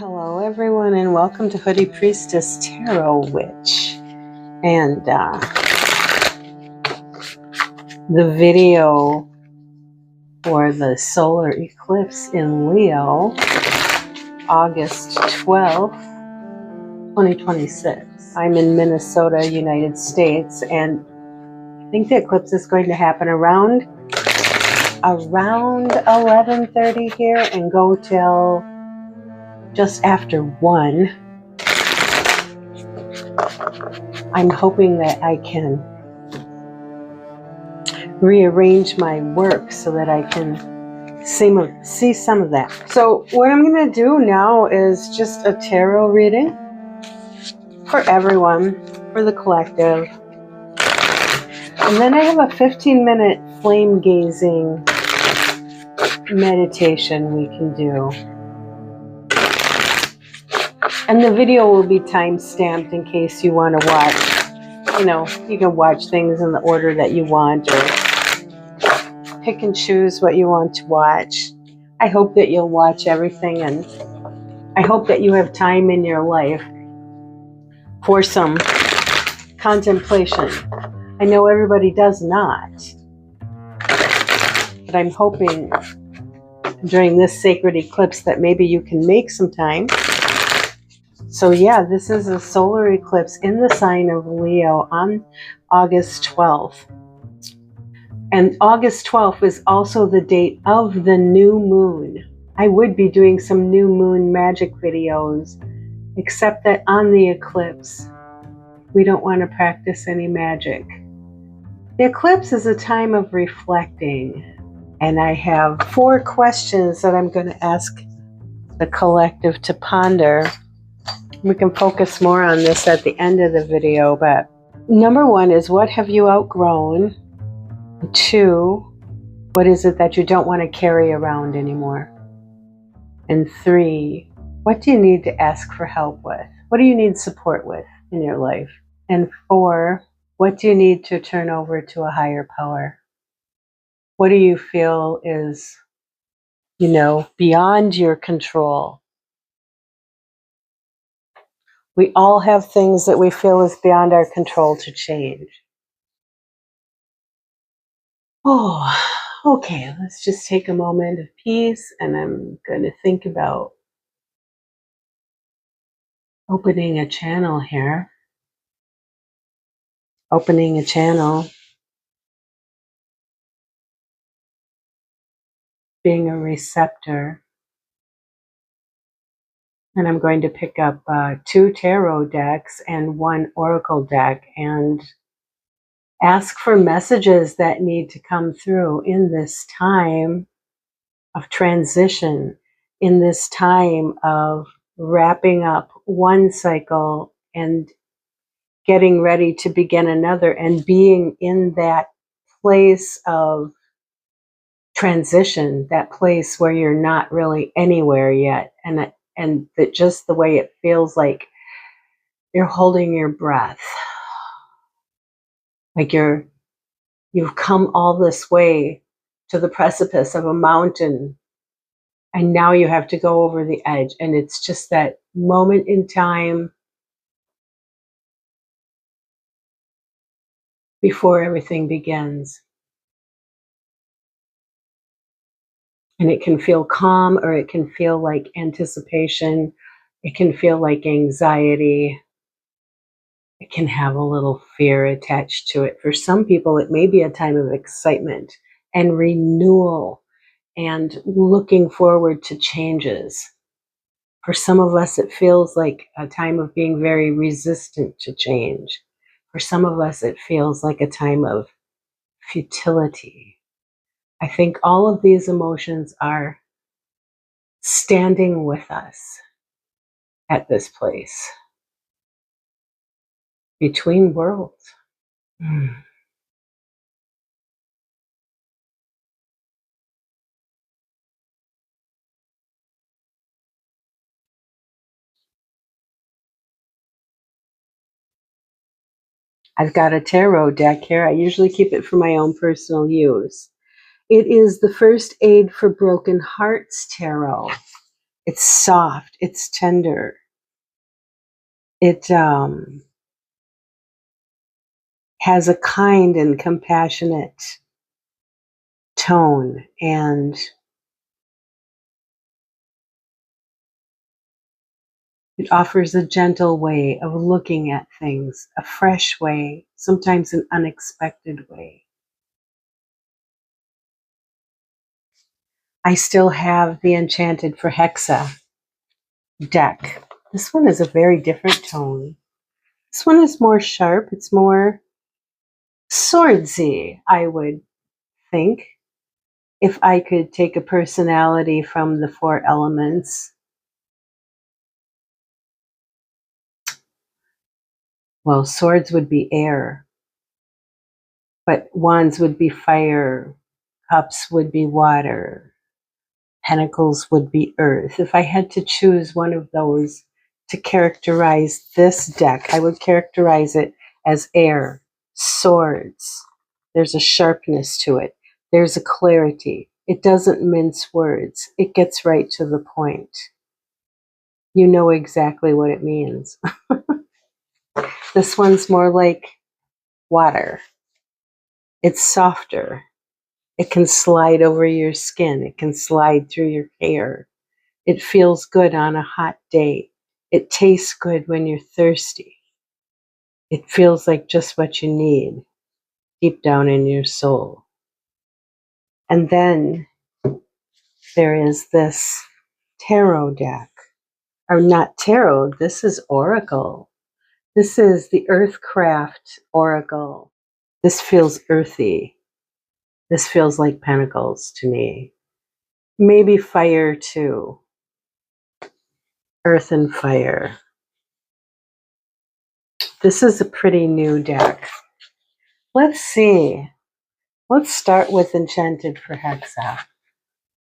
Hello everyone and welcome to Hoodie Priestess Tarot Witch. And the video for the solar eclipse in Leo, August 12th, 2026. I'm in Minnesota, United States, and I think the eclipse is going to happen around 11:30 here and go till just after 1. I'm hoping that I can rearrange my work so that I can see some of that. So what I'm going to do now is just a tarot reading for everyone, for the collective. And then I have a 15-minute flame gazing meditation we can do. And the video will be time-stamped in case you want to watch. You know, you can watch things in the order that you want or pick and choose what you want to watch. I hope that you'll watch everything, and I hope that you have time in your life for some contemplation. I know everybody does not, but I'm hoping during this sacred eclipse that maybe you can make some time. So yeah, this is a solar eclipse in the sign of Leo on August 12th. And August 12th is also the date of the new moon. I would be doing some new moon magic videos, except that on the eclipse, we don't want to practice any magic. The eclipse is a time of reflecting, and I have 4 questions that I'm going to ask the collective to ponder. We can focus more on this at the end of the video, but number 1 is, what have you outgrown? 2, what is it that you don't want to carry around anymore? And 3, what do you need to ask for help with? What do you need support with in your life? And 4, what do you need to turn over to a higher power? What do you feel is, beyond your control? We all have things that we feel is beyond our control to change. Oh, okay, let's just take a moment of peace, and I'm going to think about opening a channel here. Opening a channel. Being a receptor. And I'm going to pick up 2 tarot decks and 1 oracle deck and ask for messages that need to come through in this time of transition, in this time of wrapping up one cycle and getting ready to begin another, and being in that place of transition, that place where you're not really anywhere yet, and that just the way it feels like you're holding your breath, like you've come all this way to the precipice of a mountain, and now you have to go over the edge, and it's just that moment in time before everything begins. And it can feel calm, or it can feel like anticipation. It can feel like anxiety. It can have a little fear attached to it. For some people, it may be a time of excitement and renewal and looking forward to changes. For some of us, it feels like a time of being very resistant to change. For some of us, it feels like a time of futility. I think all of these emotions are standing with us at this place between worlds. I've got a tarot deck here. I usually keep it for my own personal use. It is the First Aid for Broken Hearts Tarot. It's soft, it's tender. It has a kind and compassionate tone, and it offers a gentle way of looking at things, a fresh way, sometimes an unexpected way. I still have the Enchanted Forhaxa deck. This one is a very different tone. This one is more sharp. It's more swordsy, I would think. If I could take a personality from the 4 elements, well, swords would be air, but wands would be fire, cups would be water, pentacles would be earth. If I had to choose one of those to characterize this deck, I would characterize it as air, swords. There's a sharpness to it. There's a clarity. It doesn't mince words. It gets right to the point. You know exactly what it means. This one's more like water. It's softer. It can slide over your skin. It can slide through your hair. It feels good on a hot day. It tastes good when you're thirsty. It feels like just what you need deep down in your soul. And then there is this tarot deck. Or not tarot, this is Oracle. This is the Earthcraft Oracle. This feels earthy. This feels like pentacles to me. Maybe fire too. Earth and fire. This is a pretty new deck. Let's see. Let's start with Enchanted Forhaxa.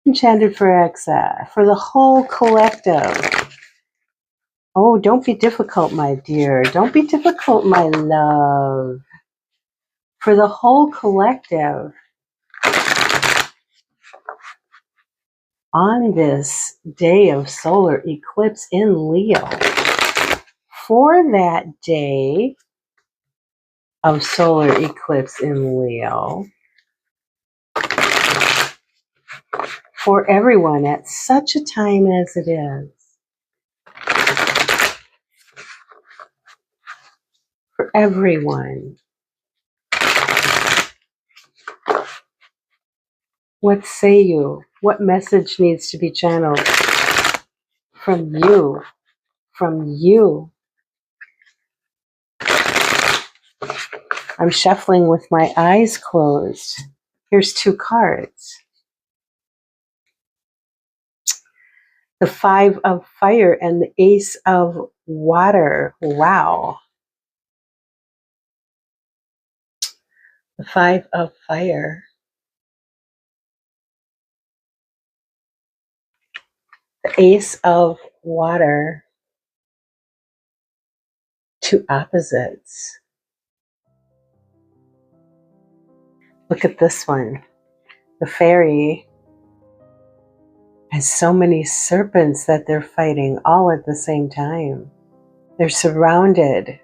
Enchanted Forhaxa for the whole collective. Oh, don't be difficult, my dear. Don't be difficult, my love. For the whole collective, on this day of solar eclipse in Leo, for that day of solar eclipse in Leo, for everyone at such a time as it is, for everyone, what say you? What message needs to be channeled from you? From you. I'm shuffling with my eyes closed. Here's 2 cards. The 5 of fire and the ace of water. Wow. The 5 of fire. The ace of water. 2 opposites. Look at this one. The fairy has so many serpents that they're fighting all at the same time. They're surrounded.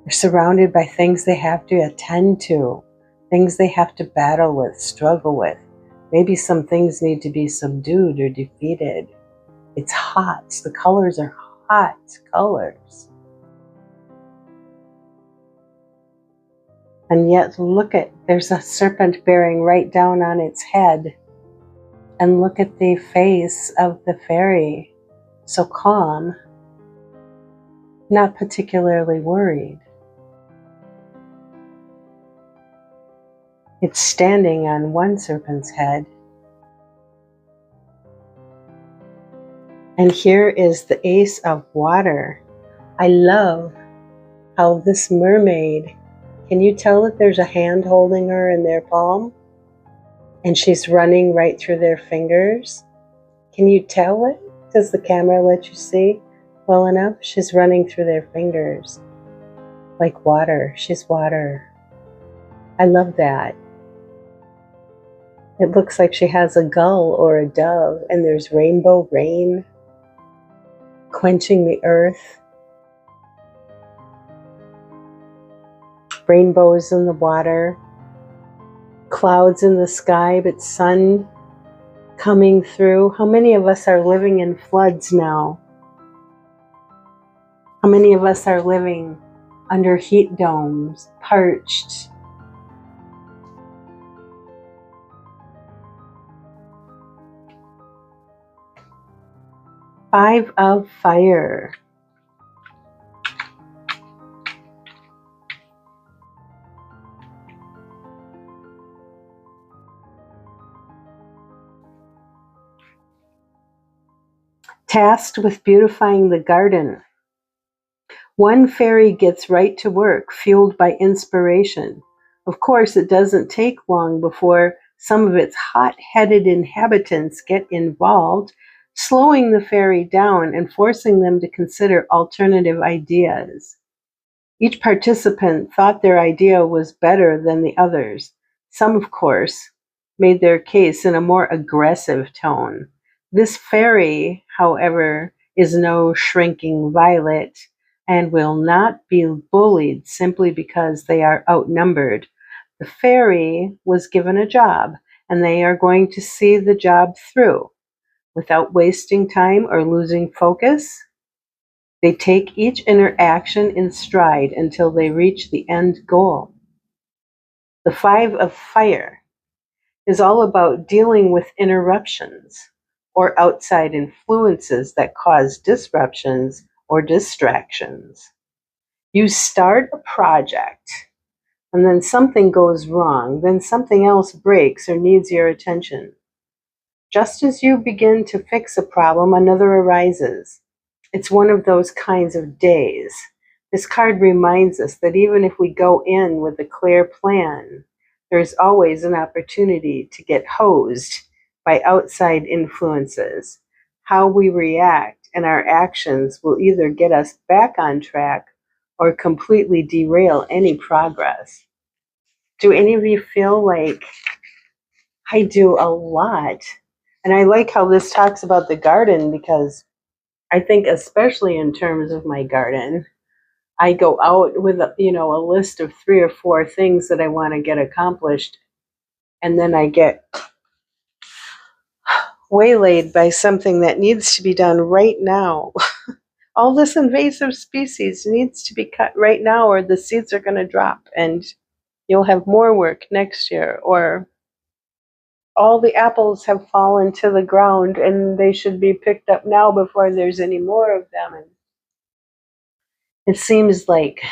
They're surrounded by things they have to attend to, things they have to battle with, struggle with. Maybe some things need to be subdued or defeated. It's hot. The colors are hot colors. And yet, look at, there's a serpent bearing right down on its head. And look at the face of the fairy. So calm, not particularly worried. It's standing on one serpent's head. And here is the ace of water. I love how this mermaid, can you tell that there's a hand holding her in their palm? And she's running right through their fingers. Can you tell it? Does the camera let you see well enough? She's running through their fingers like water. She's water. I love that. It looks like she has a gull or a dove, and there's rainbow rain quenching the earth, rainbows in the water, clouds in the sky, but sun coming through. How many of us are living in floods now? How many of us are living under heat domes, parched? Five of Fire. Tasked with beautifying the garden. One fairy gets right to work, fueled by inspiration. Of course, it doesn't take long before some of its hot-headed inhabitants get involved, slowing the fairy down and forcing them to consider alternative ideas. Each participant thought their idea was better than the others. Some, of course, made their case in a more aggressive tone. This fairy, however, is no shrinking violet and will not be bullied simply because they are outnumbered. The fairy was given a job, and they are going to see the job through without wasting time or losing focus. They take each interaction in stride until they reach the end goal. The Five of Fire is all about dealing with interruptions or outside influences that cause disruptions or distractions. You start a project and then something goes wrong, then something else breaks or needs your attention. Just as you begin to fix a problem, another arises. It's one of those kinds of days. This card reminds us that even if we go in with a clear plan, there's always an opportunity to get hosed by outside influences. How we react and our actions will either get us back on track or completely derail any progress. Do any of you feel like I do a lot? And I like how this talks about the garden, because I think especially in terms of my garden, I go out with a list of 3 or 4 things that I want to get accomplished, and then I get waylaid by something that needs to be done right now. All this invasive species needs to be cut right now, or the seeds are going to drop and you'll have more work next year. Or all the apples have fallen to the ground and they should be picked up now before there's any more of them. And it seems like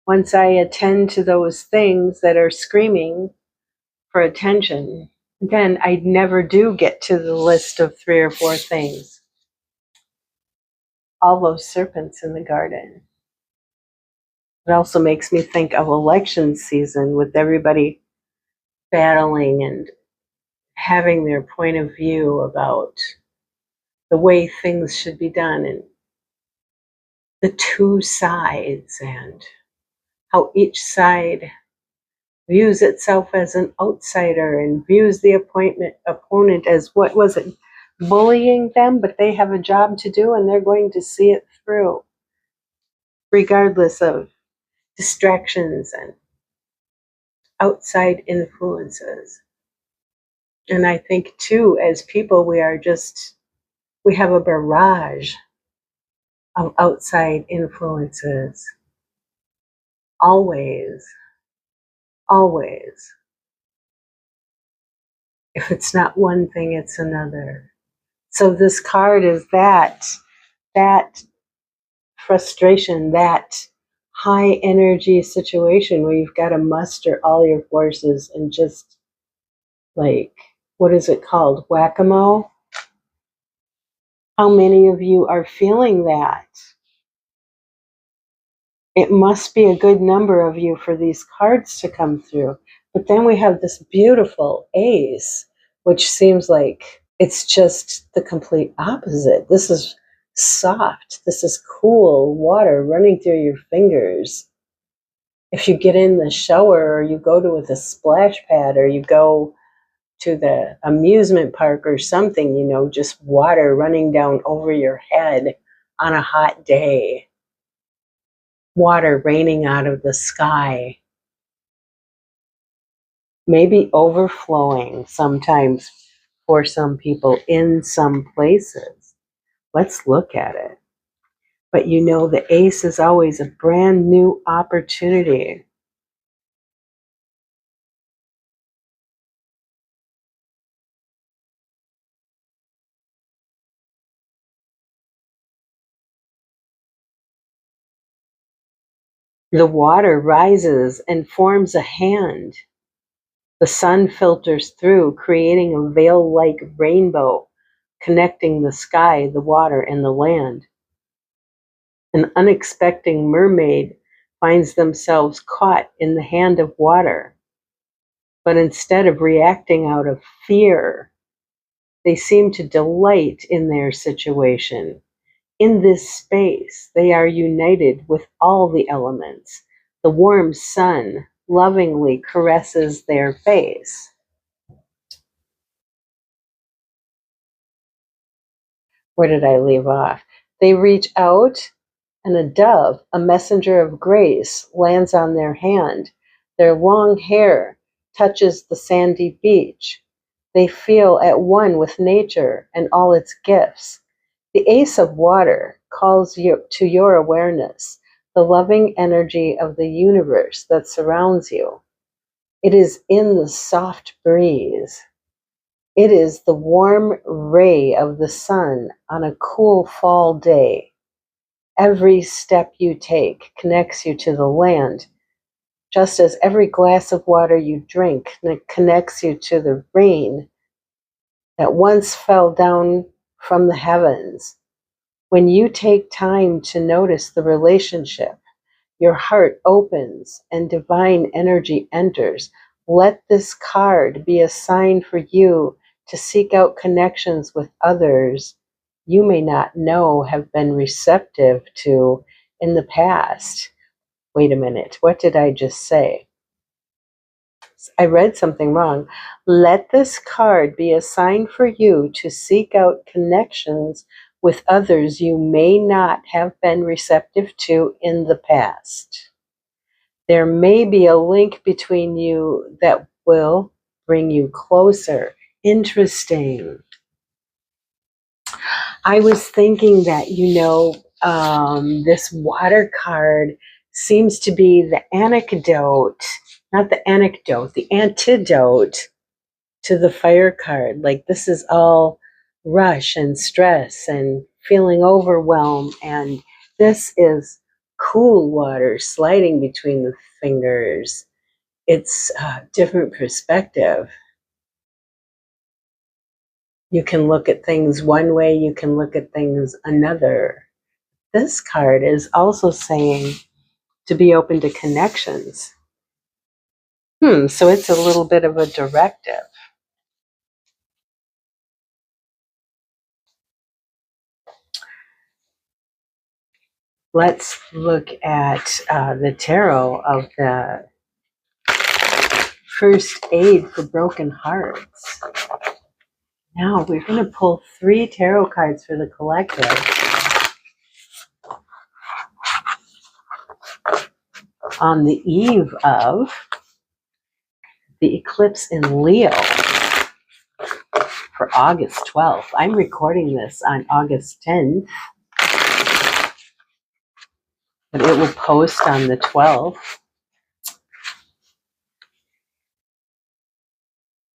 once I attend to those things that are screaming for attention, then I never do get to the list of 3 or 4 things. All those serpents in the garden. It also makes me think of election season, with everybody battling and having their point of view about the way things should be done, and the two sides, and how each side views itself as an outsider and views the opponent as, what was it, bullying them, but they have a job to do and they're going to see it through, regardless of distractions and outside influences. And I think too, as people, we have a barrage of outside influences. Always. Always. If it's not one thing, it's another. So this card is that frustration, that high energy situation where you've got to muster all your forces and just, like, what is it called? Whack-a-mole? How many of you are feeling that? It must be a good number of you for these cards to come through. But then we have this beautiful ace, which seems like it's just the complete opposite. This is soft. This is cool water running through your fingers. If you get in the shower, or you go to with a splash pad, or you go to the amusement park or something, you know, just water running down over your head on a hot day, water raining out of the sky, maybe overflowing sometimes for some people in some places. Let's look at it. But you know, the ace is always a brand new opportunity. The water rises and forms a hand. The sun filters through, creating a veil-like rainbow, connecting the sky, the water, and the land. An unexpected mermaid finds themselves caught in the hand of water, but instead of reacting out of fear, they seem to delight in their situation. In this space, they are united with all the elements. The warm sun lovingly caresses their face. Where did I leave off? They reach out, and a dove, a messenger of grace, lands on their hand. Their long hair touches the sandy beach. They feel at one with nature and all its gifts. The Ace of Water calls you to your awareness, the loving energy of the universe that surrounds you. It is in the soft breeze. It is the warm ray of the sun on a cool fall day. Every step you take connects you to the land, just as every glass of water you drink connects you to the rain that once fell down from the heavens. When you take time to notice the relationship, your heart opens and divine energy enters. Let this card be a sign for you to seek out connections with others you may not know have been receptive to in the past. Wait a minute, what did I just say? I read something wrong. Let this card be a sign for you to seek out connections with others you may not have been receptive to in the past. There may be a link between you that will bring you closer. Interesting. I was thinking that, you know, this water card seems to be the anecdote, not the anecdote, the antidote to the fire card. Like, this is all rush and stress and feeling overwhelmed, and this is cool water sliding between the fingers. It's a different perspective. You can look at things one way, you can look at things another. This card is also saying to be open to connections. So it's a little bit of a directive. Let's look at the tarot of the first aid for broken hearts. Now we're going to pull 3 tarot cards for the collective. On the eve of the eclipse in Leo for August 12th. I'm recording this on August 10th, but it will post on the 12th.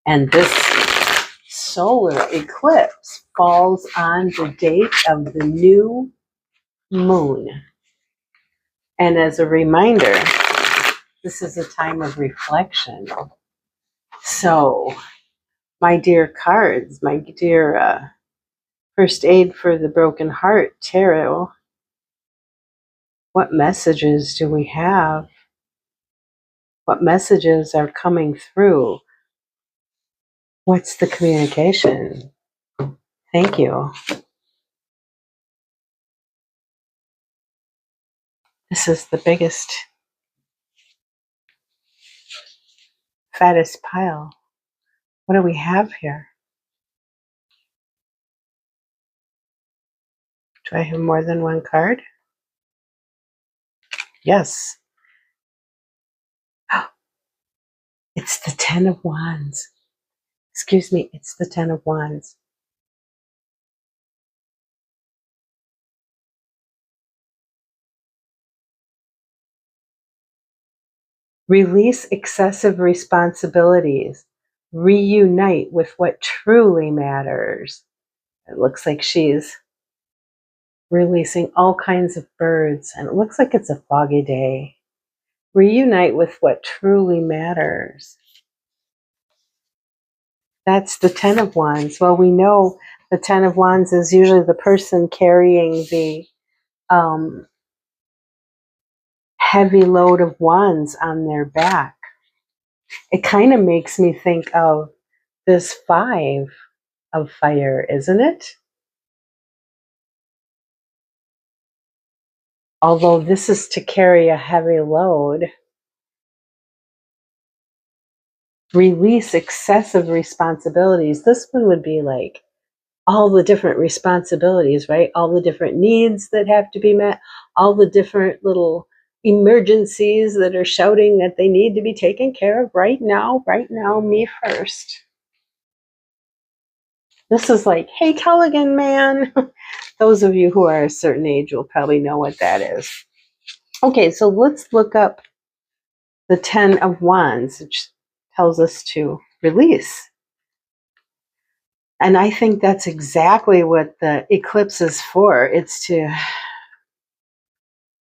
And this solar eclipse falls on the date of the new moon. And as a reminder, this is a time of reflection. So, my dear cards, my dear first aid for the broken heart tarot, what messages do we have? What messages are coming through? What's the communication? Thank you. This is the biggest, fattest pile. What do we have here? Do I have more than one card? Yes. It's the Ten of Wands. Excuse me, it's the Ten of Wands. Release excessive responsibilities. Reunite with what truly matters. It looks like she's releasing all kinds of birds, and it looks like it's a foggy day. Reunite with what truly matters. That's the Ten of Wands. Well, we know the Ten of Wands is usually the person carrying the heavy load of wands on their back. It kind of makes me think of this Five of Fire, isn't it? Although this is to carry a heavy load. Release excessive responsibilities. This one would be like all the different responsibilities, right? All the different needs that have to be met, all the different little emergencies that are shouting that they need to be taken care of right now, me first. This is like, hey, Culligan, man. Those of you who are a certain age will probably know what that is. Okay, so let's look up the Ten of Wands, which tells us to release. And I think that's exactly what the eclipse is for. It's to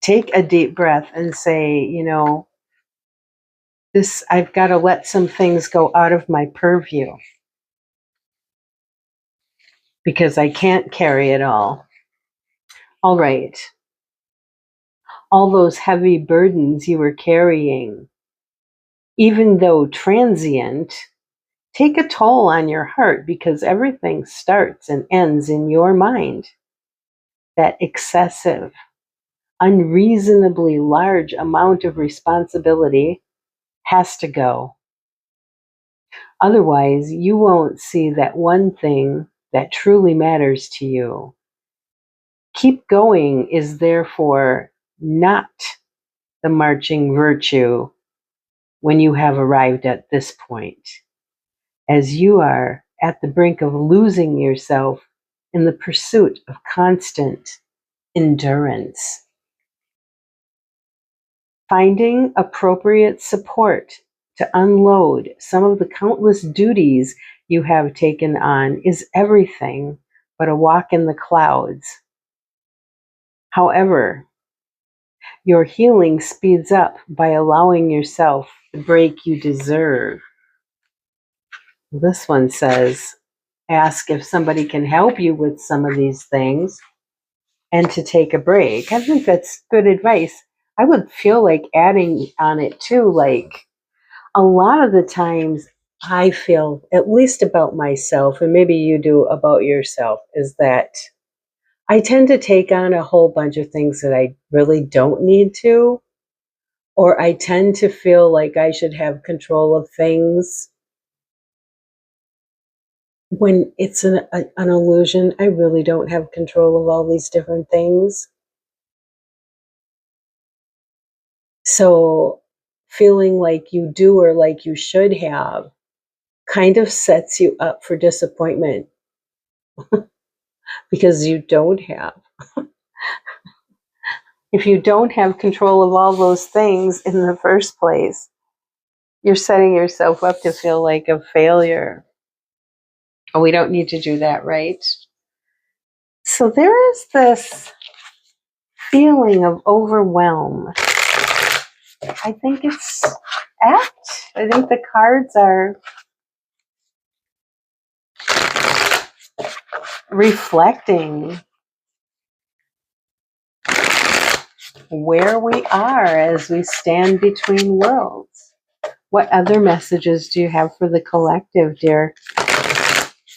take a deep breath and say, you know, this, I've got to let some things go out of my purview because I can't carry it all. All right. All those heavy burdens you were carrying, even though transient, take a toll on your heart because everything starts and ends in your mind. That excessive, unreasonably large amount of responsibility has to go. Otherwise, you won't see that one thing that truly matters to you. Keep going is therefore not the marching virtue when you have arrived at this point, as you are at the brink of losing yourself in the pursuit of constant endurance. Finding appropriate support to unload some of the countless duties you have taken on is everything but a walk in the clouds. However, your healing speeds up by allowing yourself the break you deserve. This one says, ask if somebody can help you with some of these things and to take a break. I think that's good advice. I would feel like adding on it too, like a lot of the times I feel, at least about myself, and maybe you do about yourself, is that I tend to take on a whole bunch of things that I really don't need to, or I tend to feel like I should have control of things when it's an illusion. I really don't have control of all these different things. So feeling like you do or like you should have kind of sets you up for disappointment because you don't have. If you don't have control of all those things in the first place, you're setting yourself up to feel like a failure. And we don't need to do that, right? So there is this feeling of overwhelm. I think it's apt. I think the cards are reflecting where we are as we stand between worlds. What other messages do you have for the collective, dear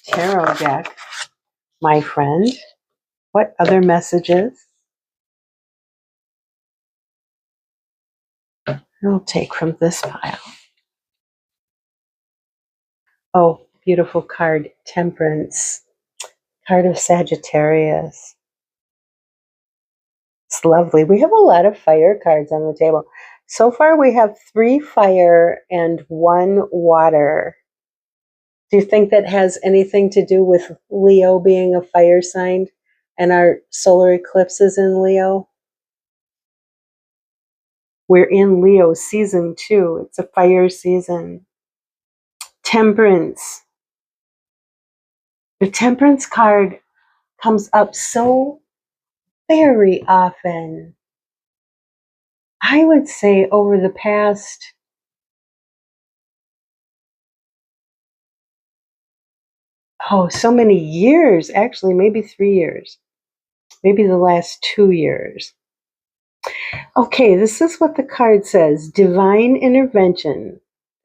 tarot deck, my friend? What other messages? I'll take from this pile. Oh, beautiful card, Temperance, card of Sagittarius. It's lovely. We have a lot of fire cards on the table. So far, we have 3 fire and 1 water. Do you think that has anything to do with Leo being a fire sign and our solar eclipse is in Leo? We're in Leo season 2. It's a fire season. Temperance. The Temperance card comes up so very often. I would say over the past, so many years, actually, maybe 3 years, maybe the last 2 years. Okay, this is what the card says. Divine intervention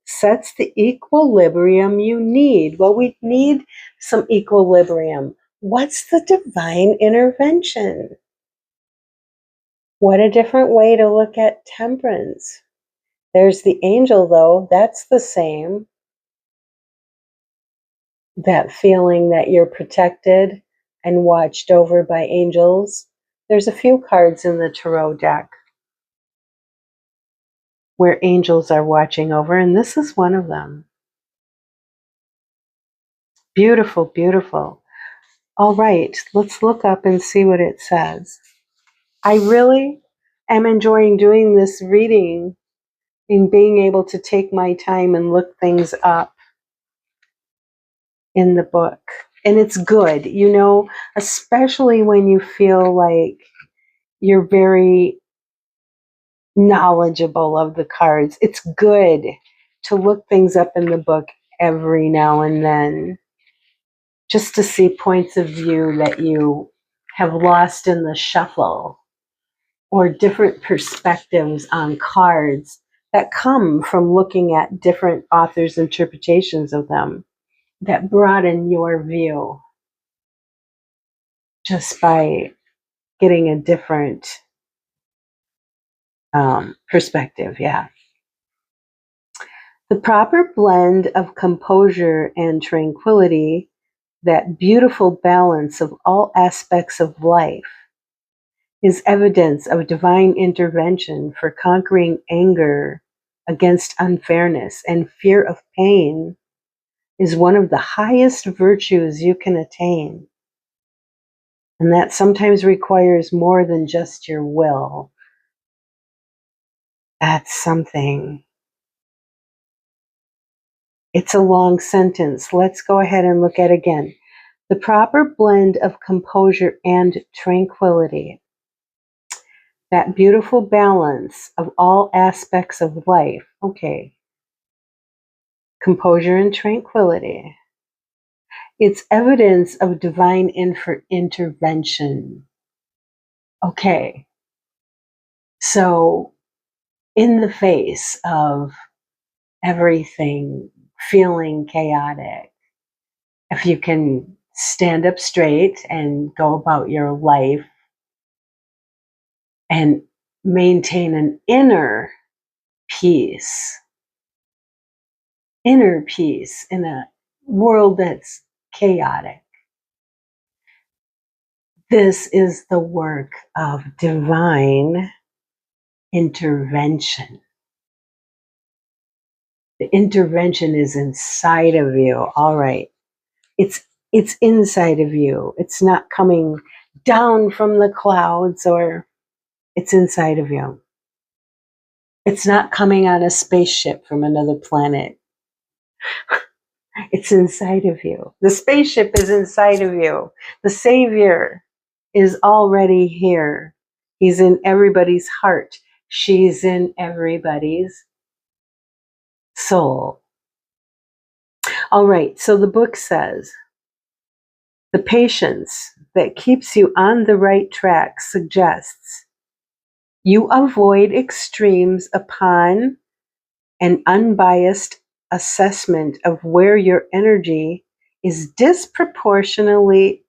sets the equilibrium you need. Well, we need some equilibrium. What's the divine intervention? What a different way to look at temperance. There's the angel, though. That's the same. That feeling that you're protected and watched over by angels. There's a few cards in the tarot deck where angels are watching over, and this is one of them. Beautiful, beautiful. All right, let's look up and see what it says. I really am enjoying doing this reading and being able to take my time and look things up in the book. And it's good, especially when you feel like you're very knowledgeable of the cards. It's good to look things up in the book every now and then, just to see points of view that you have lost in the shuffle, or different perspectives on cards that come from looking at different authors' interpretations of them, that broaden your view just by getting a different perspective. Yeah. The proper blend of composure and tranquility, that beautiful balance of all aspects of life, is evidence of divine intervention for conquering anger against unfairness and fear of pain, is one of the highest virtues you can attain. And that sometimes requires more than just your will. That's something. It's a long sentence. Let's go ahead and look at it again. The proper blend of composure and tranquility, that beautiful balance of all aspects of life. Okay. Composure and tranquility. It's evidence of divine intervention. Okay. So, in the face of everything feeling chaotic, if you can stand up straight and go about your life and maintain an inner peace in a world that's chaotic. This is the work of divine intervention. The intervention is inside of you. All right. It's inside of you. It's not coming down from the clouds, or it's inside of you. It's not coming on a spaceship from another planet. It's inside of you. The spaceship is inside of you. The Savior is already here. He's in everybody's heart. She's in everybody's soul. All right, so the book says, the patience that keeps you on the right track suggests you avoid extremes upon an unbiased assessment of where your energy is disproportionately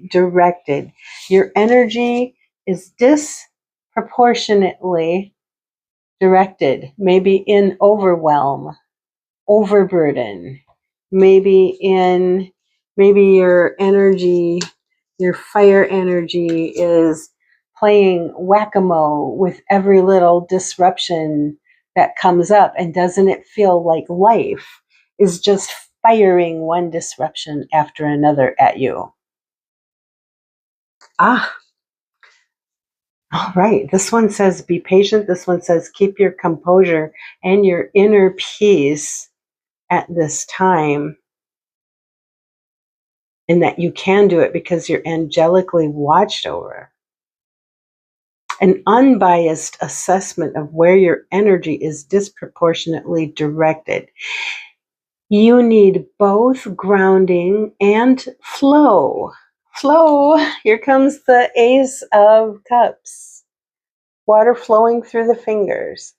directed. Your energy is disproportionately directed, maybe in overwhelm, overburden. maybe your energy, your fire energy is playing whack-a-mole with every little disruption that comes up, and doesn't it feel like life is just firing one disruption after another at you? Ah, all right. This one says be patient. This one says keep your composure and your inner peace at this time, and that you can do it because you're angelically watched over. An unbiased assessment of where your energy is disproportionately directed. You need both grounding and flow. Flow. Here comes the Ace of Cups. Water flowing through the fingers.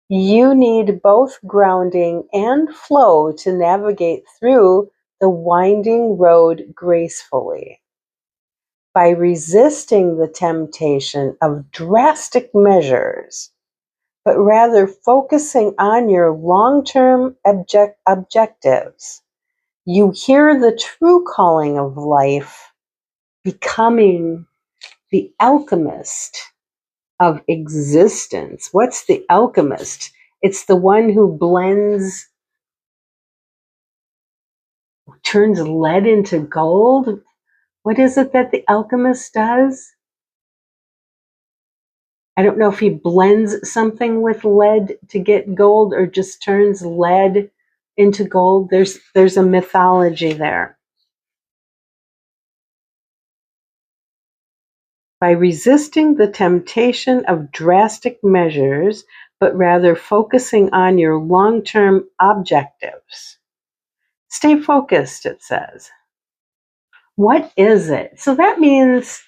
You need both grounding and flow to navigate through the winding road gracefully. By resisting the temptation of drastic measures, but rather focusing on your long-term objectives, you hear the true calling of life, becoming the alchemist of existence. What's the alchemist? It's the one who blends, turns lead into gold. What is it that the alchemist does? I don't know if he blends something with lead to get gold or just turns lead into gold. There's a mythology there. By resisting the temptation of drastic measures, but rather focusing on your long-term objectives. Stay focused, it says. What is it? So that means,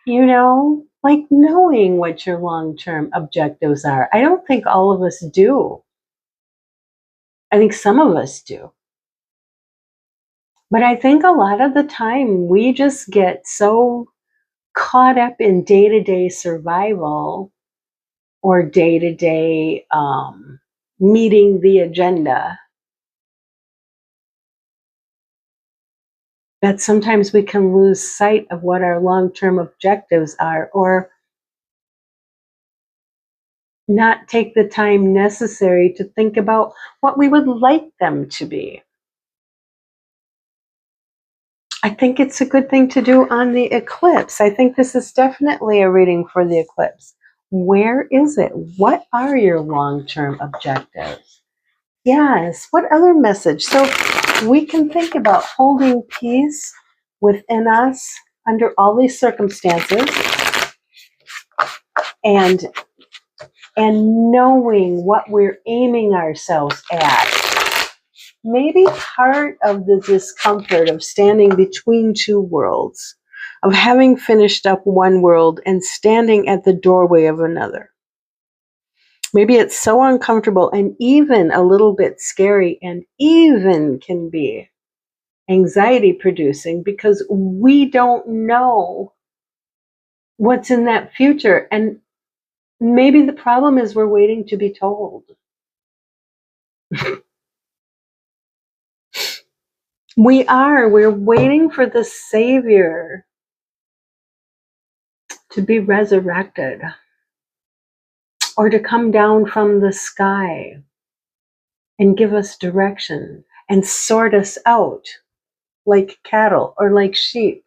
like knowing what your long-term objectives are. I don't think all of us do. I think some of us do. But I think a lot of the time we just get so caught up in day-to-day survival or day-to-day meeting the agenda that sometimes we can lose sight of what our long-term objectives are, or not take the time necessary to think about what we would like them to be. I think it's a good thing to do on the eclipse. I think this is definitely a reading for the eclipse. Where is it? What are your long-term objectives? Yes, what other message? So we can think about holding peace within us under all these circumstances, and knowing what we're aiming ourselves at. Maybe part of the discomfort of standing between two worlds, of having finished up one world and standing at the doorway of another. Maybe it's so uncomfortable and even a little bit scary, and even can be anxiety producing because we don't know what's in that future. And maybe the problem is we're waiting to be told. We're waiting for the Savior to be resurrected, or to come down from the sky and give us direction and sort us out like cattle or like sheep.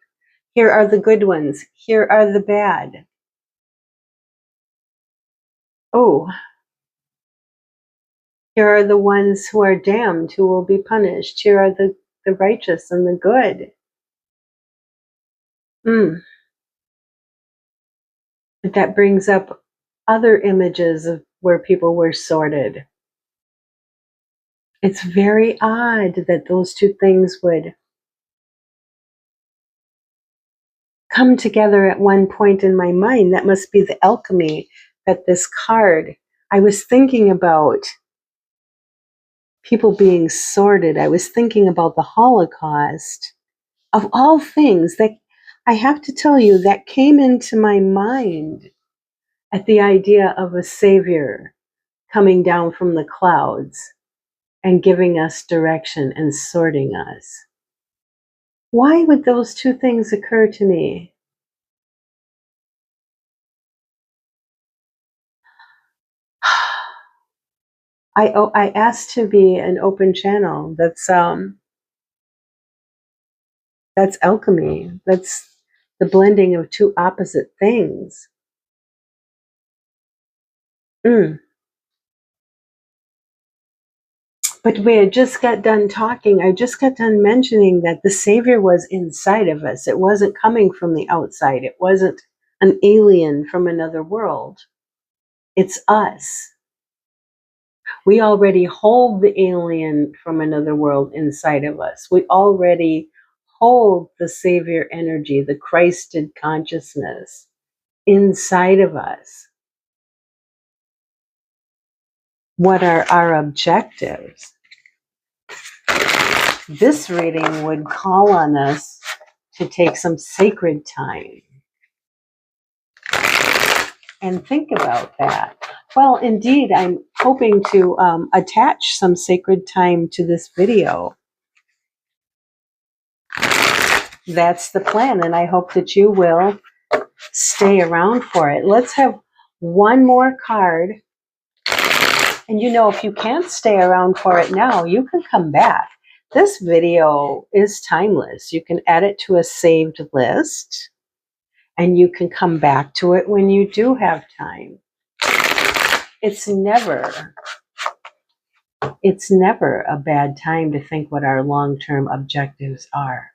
Here are the good ones. Here are the bad. Oh, here are the ones who are damned, who will be punished. Here are the righteous and the good. But that brings up other images of where people were sorted. It's very odd that those two things would come together at one point in my mind. That must be the alchemy that this card, I was thinking about people being sorted. I was thinking about the Holocaust. Of all things, that I have to tell you, that came into my mind at the idea of a savior coming down from the clouds and giving us direction and sorting us. Why would those two things occur to me? I asked to be an open channel. That's alchemy. That's the blending of two opposite things. But we had just got done talking. I just got done mentioning that the Savior was inside of us. It wasn't coming from the outside. It wasn't an alien from another world. It's us. We already hold the alien from another world inside of us. We already hold the Savior energy, the Christed consciousness inside of us. What are our objectives? This reading would call on us to take some sacred time and think about that. Well, indeed, I'm hoping to attach some sacred time to this video. That's the plan, and I hope that you will stay around for it. Let's have one more card. And you know, if you can't stay around for it now, you can come back. This video is timeless. You can add it to a saved list, and you can come back to it when you do have time. It's never a bad time to think what our long-term objectives are.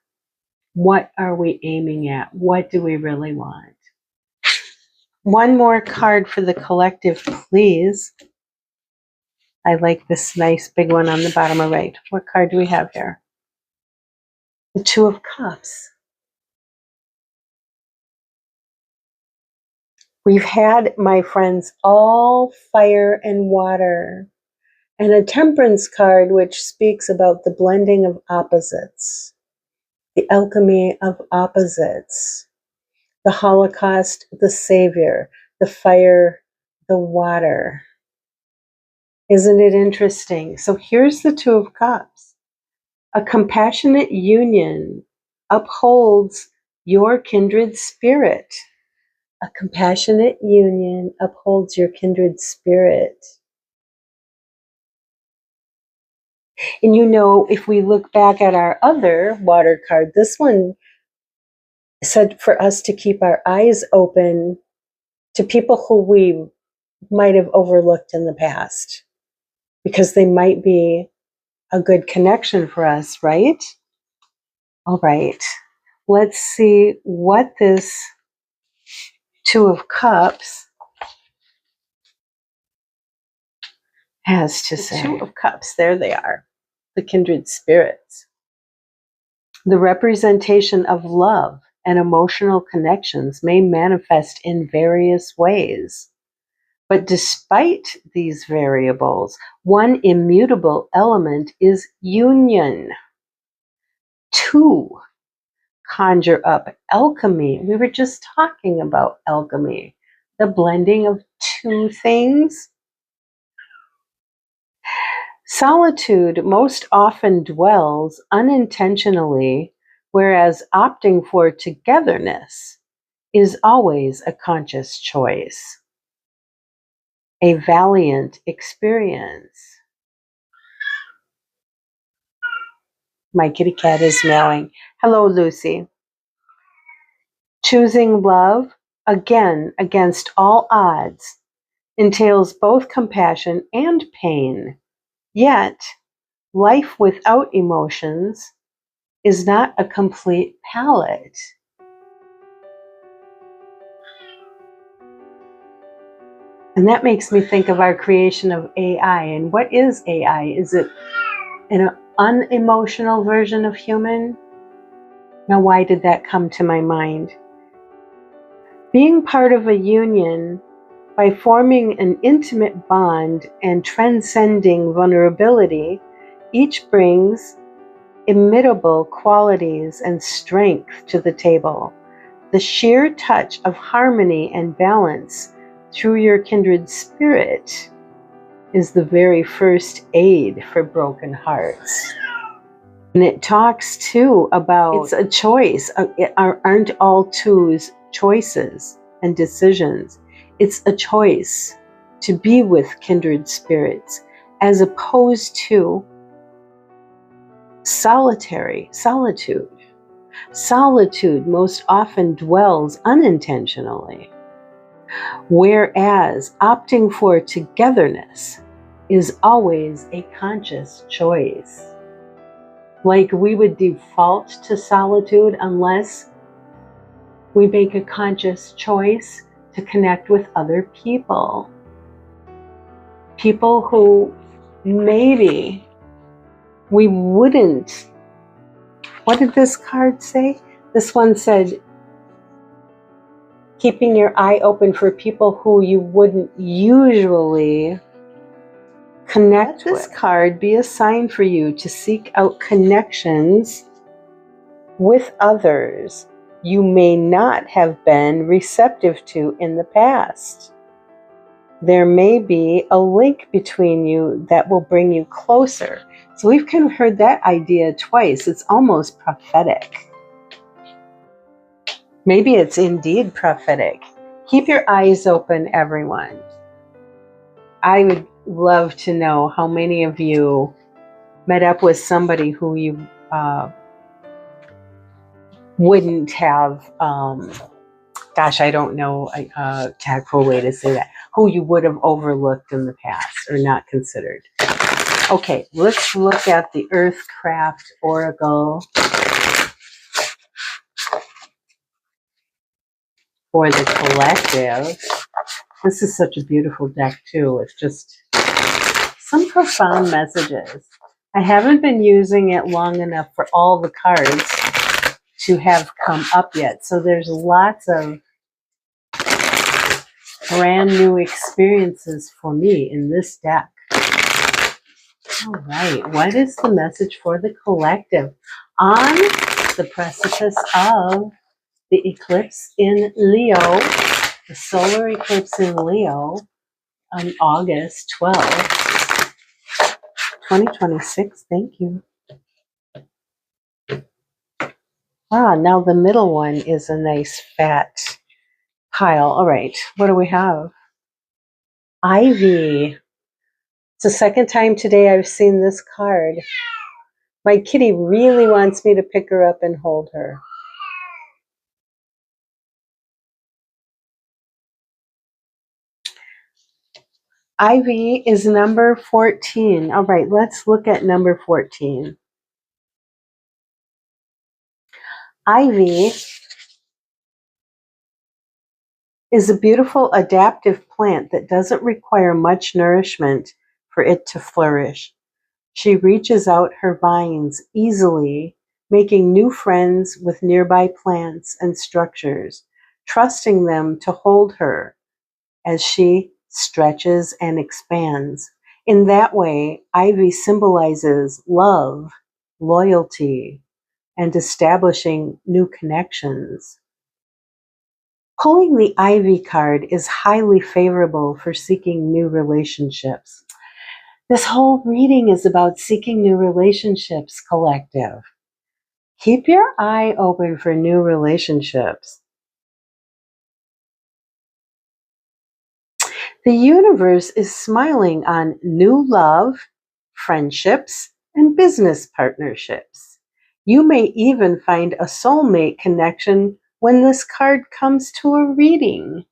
What are we aiming at? What do we really want? One more card for the collective, please. I like this nice big one on the bottom right. What card do we have here? The Two of Cups. We've had, my friends, all fire and water. And a Temperance card, which speaks about the blending of opposites. The alchemy of opposites. The Holocaust, the Savior. The fire, the water. Isn't it interesting? So here's the Two of Cups. A compassionate union upholds your kindred spirit. A compassionate union upholds your kindred spirit. And you know, if we look back at our other water card, this one said for us to keep our eyes open to people who we might have overlooked in the past, because they might be a good connection for us, right? All right, let's see what this Two of Cups has to say. Two of Cups, there they are, the kindred spirits. The representation of love and emotional connections may manifest in various ways. But despite these variables, one immutable element is union. Two conjure up alchemy. We were just talking about alchemy, the blending of two things. Solitude most often dwells unintentionally, whereas opting for togetherness is always a conscious choice. A valiant experience. My kitty cat is meowing. Hello, Lucy. Choosing love, again, against all odds, entails both compassion and pain. Yet, life without emotions is not a complete palette. And that makes me think of our creation of AI. And what is AI? Is it an unemotional version of human? Now, why did that come to my mind? Being part of a union by forming an intimate bond and transcending vulnerability, each brings imitable qualities and strength to the table. The sheer touch of harmony and balance through your kindred spirit is the very first aid for broken hearts. And it talks too about it's a choice. Aren't all twos choices and decisions? It's a choice to be with kindred spirits as opposed to solitude. Solitude most often dwells unintentionally, whereas opting for togetherness is always a conscious choice. Like we would default to solitude unless we make a conscious choice to connect with other people. People who maybe we wouldn't. What did this card say? This one said, keeping your eye open for people who you wouldn't usually connect with. Let this card be a sign for you to seek out connections with others you may not have been receptive to in the past. There may be a link between you that will bring you closer. So we've kind of heard that idea twice. It's almost prophetic. Maybe it's indeed prophetic. Keep your eyes open, everyone. I would love to know how many of you met up with somebody who you wouldn't have, I don't know a tactful way to say that, who you would have overlooked in the past or not considered. Okay, let's look at the Earthcraft Oracle for the collective. This is such a beautiful deck too. It's just some profound messages. I haven't been using it long enough for all the cards to have come up yet. So there's lots of brand new experiences for me in this deck. All right, what is the message for the collective on the precipice of the eclipse in Leo, the solar eclipse in Leo on August 12th, 2026? Thank you. Now the middle one is a nice fat pile. All right, what do we have? Ivy. It's the second time today I've seen this card. My kitty really wants me to pick her up and hold her. Ivy is number 14. All right, let's look at number 14. Ivy is a beautiful adaptive plant that doesn't require much nourishment for it to flourish. She reaches out her vines easily, making new friends with nearby plants and structures, trusting them to hold her as she stretches and expands. In that way, ivy symbolizes love, loyalty, and establishing new connections. Pulling the ivy card is highly favorable for seeking new relationships. This whole reading is about seeking new relationships, collective. Keep your eye open for new relationships. The universe is smiling on new love, friendships, and business partnerships. You may even find a soulmate connection when this card comes to a reading.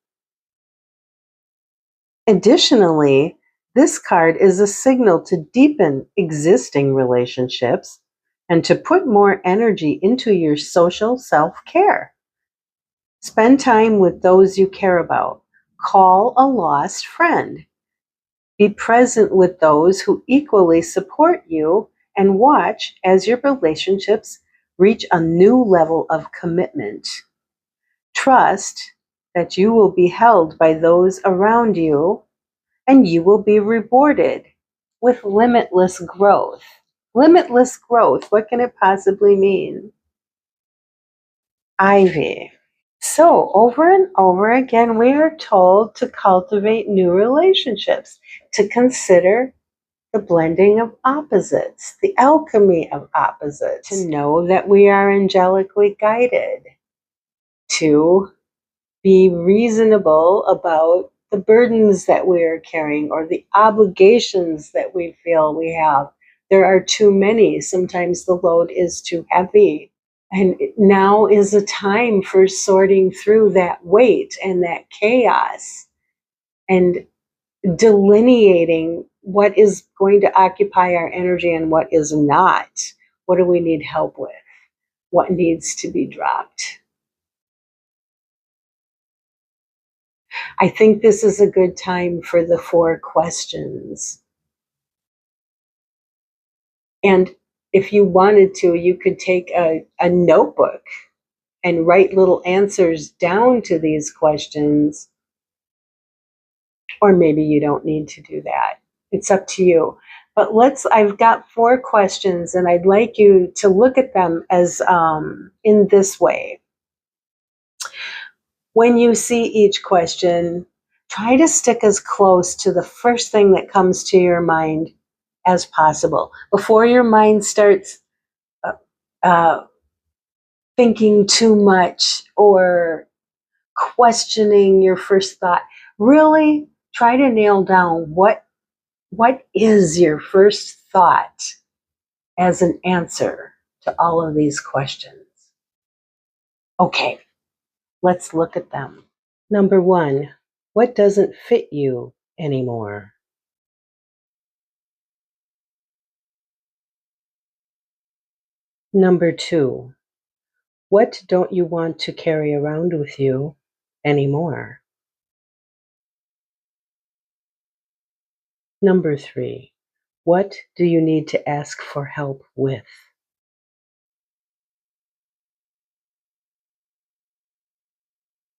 Additionally, this card is a signal to deepen existing relationships and to put more energy into your social self-care. Spend time with those you care about. Call a lost friend. Be present with those who equally support you and watch as your relationships reach a new level of commitment. Trust that you will be held by those around you and you will be rewarded with limitless growth. Limitless growth, what can it possibly mean? Ivy. So over and over again, we are told to cultivate new relationships, to consider the blending of opposites, the alchemy of opposites, to know that we are angelically guided, to be reasonable about the burdens that we are carrying or the obligations that we feel we have. There are too many. Sometimes the load is too heavy. And now is a time for sorting through that weight and that chaos and delineating what is going to occupy our energy and what is not. What do we need help with? What needs to be dropped? I think this is a good time for the 4 questions. And if you wanted to, you could take a notebook and write little answers down to these questions. Or maybe you don't need to do that. It's up to you. But I've got 4 questions, and I'd like you to look at them as in this way. When you see each question, try to stick as close to the first thing that comes to your mind as possible. Before your mind starts thinking too much or questioning your first thought, really try to nail down what is your first thought as an answer to all of these questions. Okay, let's look at them. Number 1, what doesn't fit you anymore? Number 2, what don't you want to carry around with you anymore? Number 3, what do you need to ask for help with?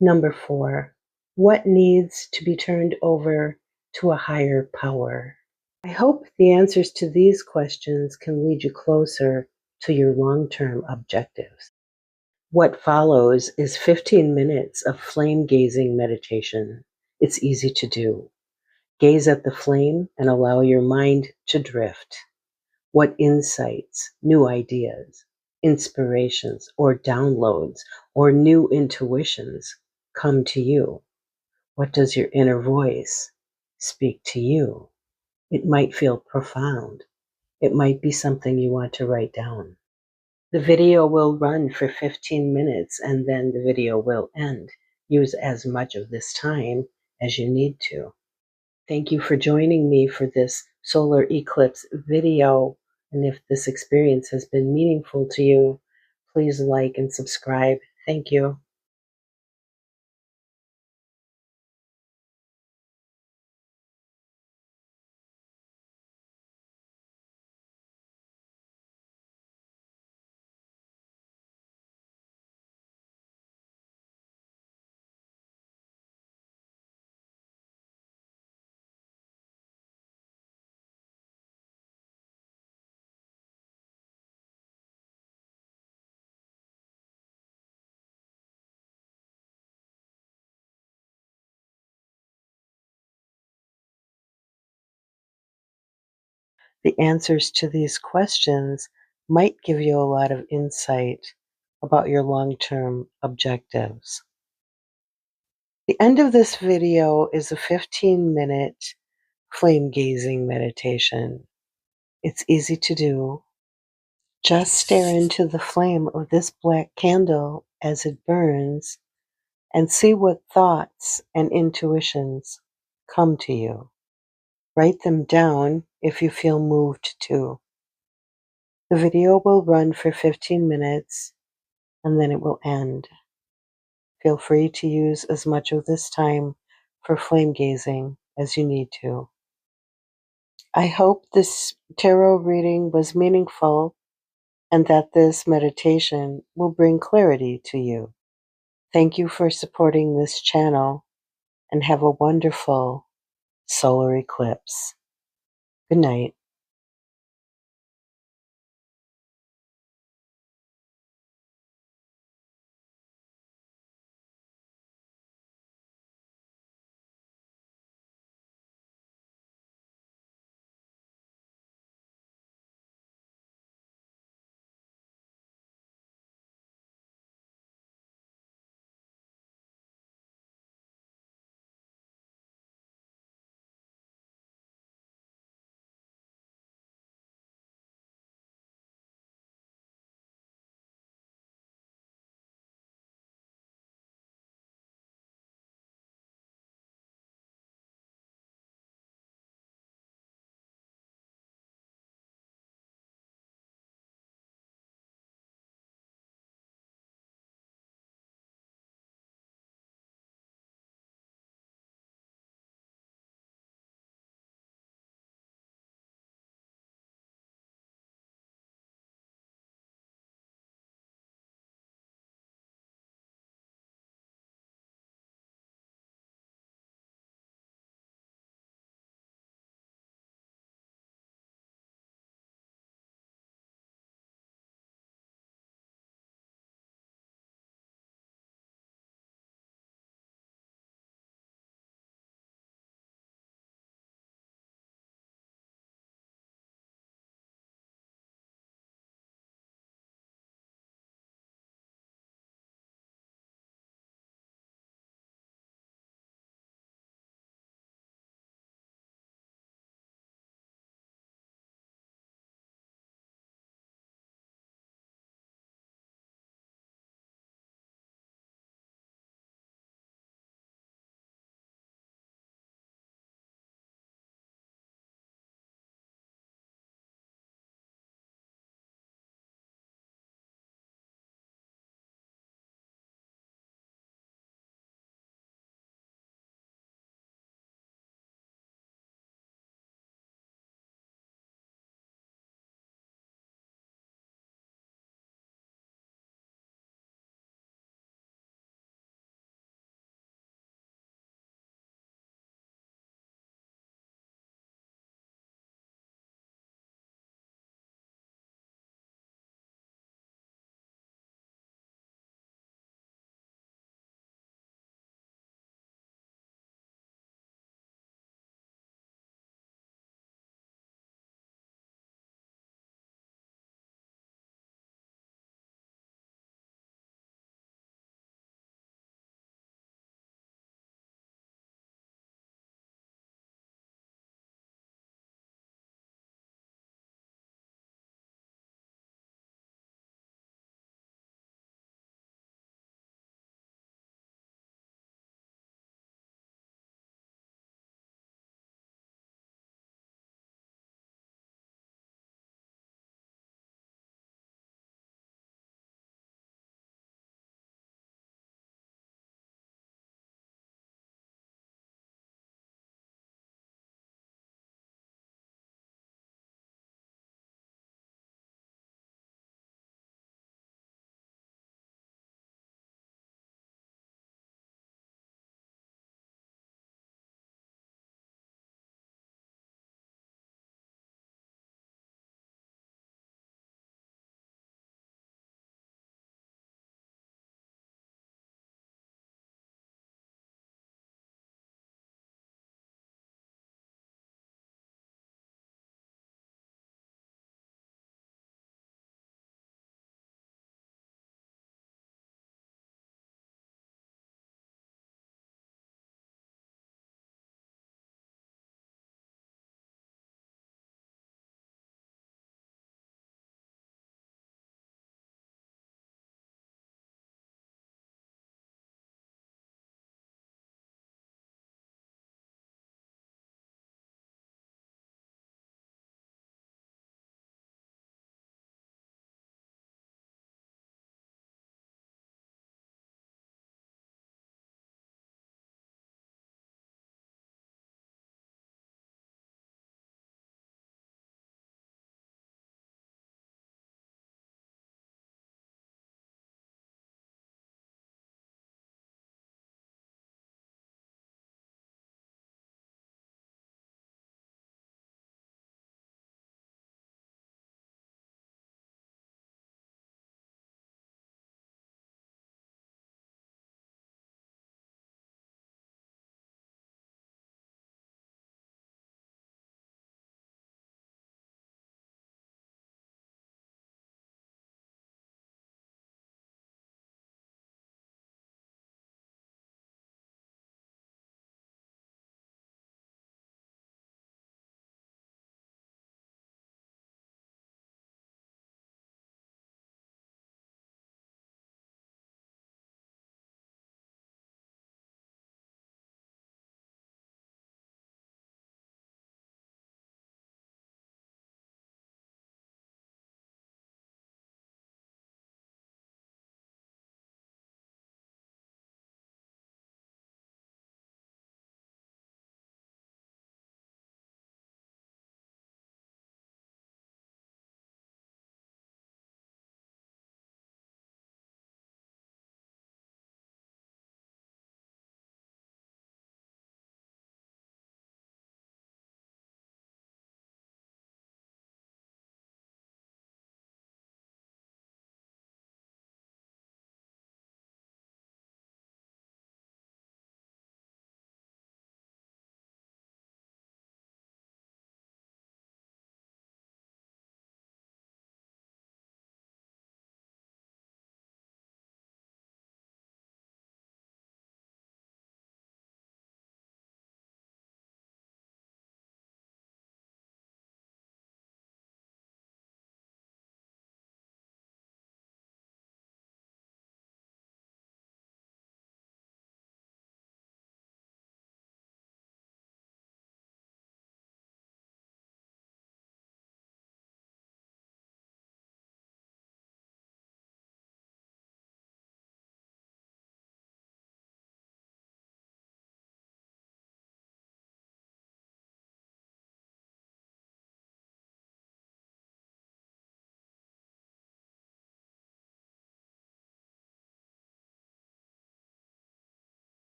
Number 4, what needs to be turned over to a higher power? I hope the answers to these questions can lead you closer to your long-term objectives. What follows is 15 minutes of flame gazing meditation. It's easy to do. Gaze at the flame and allow your mind to drift. What insights, new ideas, inspirations, or downloads, or new intuitions come to you? What does your inner voice speak to you? It might feel profound. It might be something you want to write down. The video will run for 15 minutes and then the video will end. Use as much of this time as you need to. Thank you for joining me for this solar eclipse video. And if this experience has been meaningful to you, please like and subscribe. Thank you. The answers to these questions might give you a lot of insight about your long-term objectives. The end of this video is a 15-minute flame gazing meditation. It's easy to do. Just stare into the flame of this black candle as it burns and see what thoughts and intuitions come to you. Write them down if you feel moved to. The video will run for 15 minutes and then it will end. Feel free to use as much of this time for flame gazing as you need to. I hope this tarot reading was meaningful and that this meditation will bring clarity to you. Thank you for supporting this channel and have a wonderful solar eclipse. Good night.